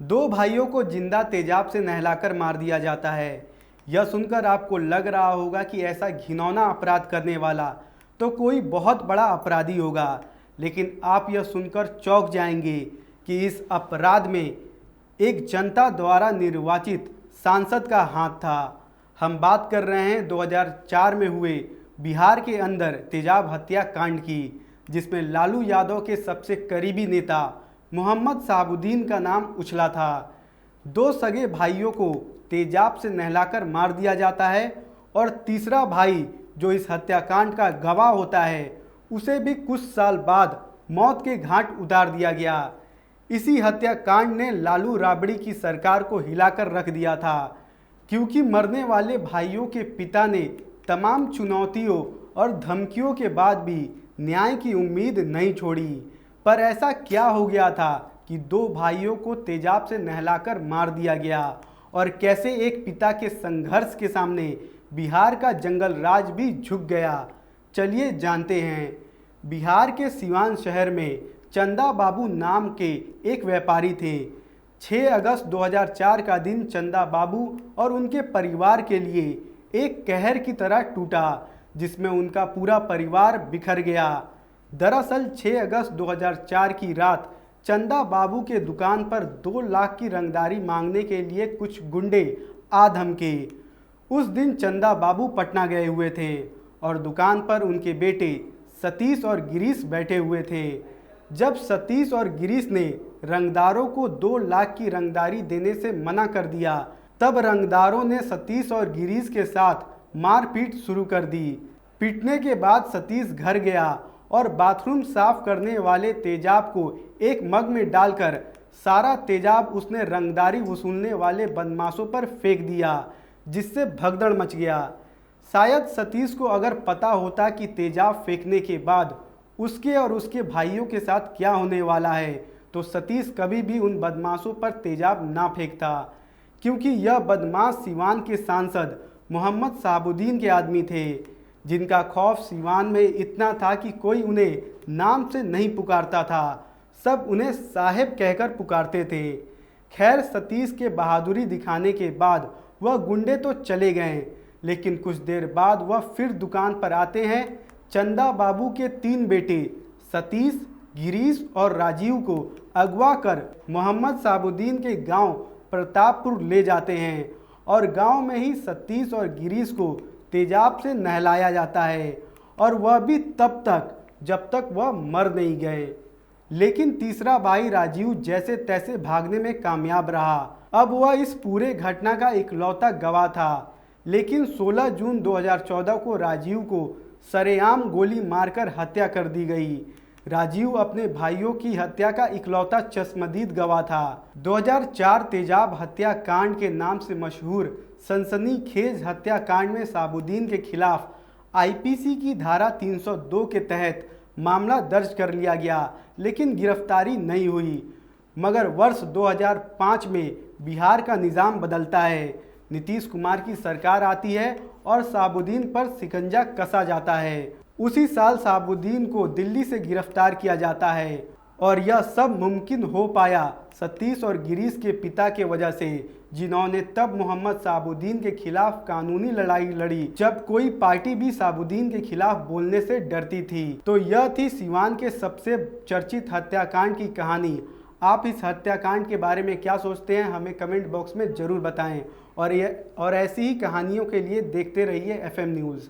दो भाइयों को जिंदा तेजाब से नहलाकर मार दिया जाता है। यह सुनकर आपको लग रहा होगा कि ऐसा घिनौना अपराध करने वाला तो कोई बहुत बड़ा अपराधी होगा, लेकिन आप यह सुनकर चौंक जाएंगे कि इस अपराध में एक जनता द्वारा निर्वाचित सांसद का हाथ था। हम बात कर रहे हैं 2004 में हुए बिहार के अंदर तेजाब हत्याकांड की, जिसमें लालू यादव के सबसे करीबी नेता मोहम्मद शहाबुद्दीन का नाम उछला था। दो सगे भाइयों को तेजाब से नहलाकर मार दिया जाता है और तीसरा भाई जो इस हत्याकांड का गवाह होता है उसे भी कुछ साल बाद मौत के घाट उतार दिया गया। इसी हत्याकांड ने लालू राबड़ी की सरकार को हिलाकर रख दिया था, क्योंकि मरने वाले भाइयों के पिता ने तमाम चुनौतियों और धमकियों के बाद भी न्याय की उम्मीद नहीं छोड़ी। पर ऐसा क्या हो गया था कि दो भाइयों को तेजाब से नहलाकर मार दिया गया, और कैसे एक पिता के संघर्ष के सामने बिहार का जंगल राज भी झुक गया? चलिए जानते हैं। बिहार के सिवान शहर में चंदा बाबू नाम के एक व्यापारी थे। 6 अगस्त 2004 का दिन चंदा बाबू और उनके परिवार के लिए एक कहर की तरह टूटा, जिसमें उनका पूरा परिवार बिखर गया। दरअसल 6 अगस्त 2004 की रात चंदा बाबू के दुकान पर 2 लाख की रंगदारी मांगने के लिए कुछ गुंडे आ धमके। उस दिन चंदा बाबू पटना गए हुए थे और दुकान पर उनके बेटे सतीश और गिरीश बैठे हुए थे। जब सतीश और गिरीश ने रंगदारों को 2 लाख की रंगदारी देने से मना कर दिया, तब रंगदारों ने सतीश और गिरीश के साथ मारपीट शुरू कर दी। पीटने के बाद सतीश घर गया और बाथरूम साफ करने वाले तेजाब को एक मग में डालकर सारा तेजाब उसने रंगदारी वसूलने वाले बदमाशों पर फेंक दिया, जिससे भगदड़ मच गया। शायद सतीश को अगर पता होता कि तेजाब फेंकने के बाद उसके और उसके भाइयों के साथ क्या होने वाला है, तो सतीश कभी भी उन बदमाशों पर तेजाब ना फेंकता, क्योंकि यह बदमाश सिवान के सांसद मोहम्मद शहाबुद्दीन के आदमी थे, जिनका खौफ सिवान में इतना था कि कोई उन्हें नाम से नहीं पुकारता था, सब उन्हें साहेब कहकर पुकारते थे। खैर, सतीश के बहादुरी दिखाने के बाद वह गुंडे तो चले गए, लेकिन कुछ देर बाद वह फिर दुकान पर आते हैं। चंदा बाबू के 3 बेटे सतीश, गिरीश और राजीव को अगवा कर मोहम्मद शहाबुद्दीन के गांव प्रतापपुर ले जाते हैं और गांव में ही सतीश और गिरीश को तेजाब से नहलाया जाता है, और वह भी तब तक जब तक वह मर नहीं गए। लेकिन तीसरा भाई राजीव जैसे तैसे भागने में कामयाब रहा। अब वह इस पूरे घटना का इकलौता गवाह था, लेकिन 16 जून 2014 को राजीव को सरेआम गोली मारकर हत्या कर दी गई। राजीव अपने भाइयों की हत्या का इकलौता चश्मदीद गवाह था। 2004 तेजाब हत्याकांड के नाम से मशहूर सनसनीखेज हत्याकांड में शहाबुद्दीन के खिलाफ आईपीसी की धारा 302 के तहत मामला दर्ज कर लिया गया, लेकिन गिरफ्तारी नहीं हुई। मगर वर्ष 2005 में बिहार का निज़ाम बदलता है, नीतीश कुमार की सरकार आती है और शहाबुद्दीन पर शिकंजा कसा जाता है। उसी साल शहाबुद्दीन को दिल्ली से गिरफ्तार किया जाता है, और यह सब मुमकिन हो पाया सतीश और गिरीश के पिता के वजह से, जिन्होंने तब मोहम्मद शहाबुद्दीन के खिलाफ कानूनी लड़ाई लड़ी, जब कोई पार्टी भी शहाबुद्दीन के खिलाफ बोलने से डरती थी। तो यह थी सिवान के सबसे चर्चित हत्याकांड की कहानी। आप इस हत्याकांड के बारे में क्या सोचते हैं, हमें कमेंट बॉक्स में ज़रूर बताएं, और ऐसी ही कहानियों के लिए देखते रहिए FM न्यूज़।